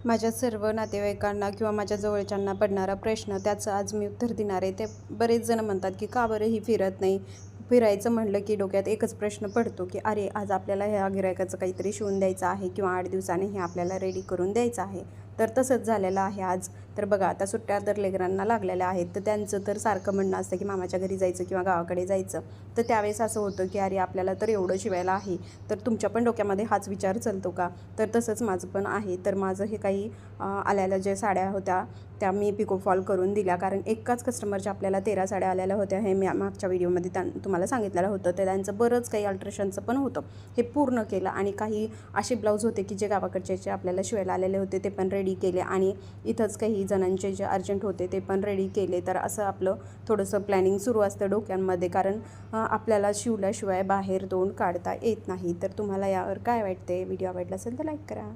माझ्या सर्व नातेवाईकांना किंवा माझ्या जवळच्यांना पडणारा प्रश्न त्याचं आज मी उत्तर देणार आहे. ते बरेच जण म्हणतात की का बरं ही फिरत नाही. फिरायचं म्हणलं की डोक्यात एकच प्रश्न पडतो की अरे आज आपल्याला ह्या गिऱ्हाईकाचं काहीतरी शिवून द्यायचं आहे किंवा 8 दिवसांनी हे आपल्याला रेडी करून द्यायचं आहे. तर तसंच झालेलं आहे आज. तर बघा आता सुट्ट्या तर लेकरांना लागलेल्या आहेत, तर त्यांचं तर सारखं म्हणणं असतं की मामाच्या घरी जायचं किंवा गावाकडे जायचं. तर त्यावेळेस असं होतं की अरे आपल्याला तर एवढं शिवायला आहे. तर तुमच्या पण डोक्यामध्ये हाच विचार चालतो का? तर तसंच माझं पण आहे. तर माझं हे काही आलेल्या ज्या साड्या होत्या त्या मी पिको फॉल करून दिल्या, कारण एकाच कस्टमरच्या आपल्याला 13 साड्या आलेल्या होत्या. हे मी मागच्या व्हिडिओमध्ये तुम्हाला सांगितलेलं होतं. तर त्यांचं बरंच काही अल्ट्रेशनचं पण होतं. हे पूर्ण केलं आणि काही असे ब्लाऊज होते की जे गावाकडचे जे आपल्याला शिवायला आलेले होते ते पण रेडी केले आणि इथंच काही जणांचे जे अर्जंट होते ते पण रेडी केले. तर असं आपलं थोडंसं प्लॅनिंग सुरू असतं डोक्यांमध्ये, कारण आपल्याला शिवल्याशिवाय बाहेर तोंड काढता येत नाही. तर तुम्हाला यावर काय वाटते? व्हिडिओ आवडला असेल तर लाईक करा.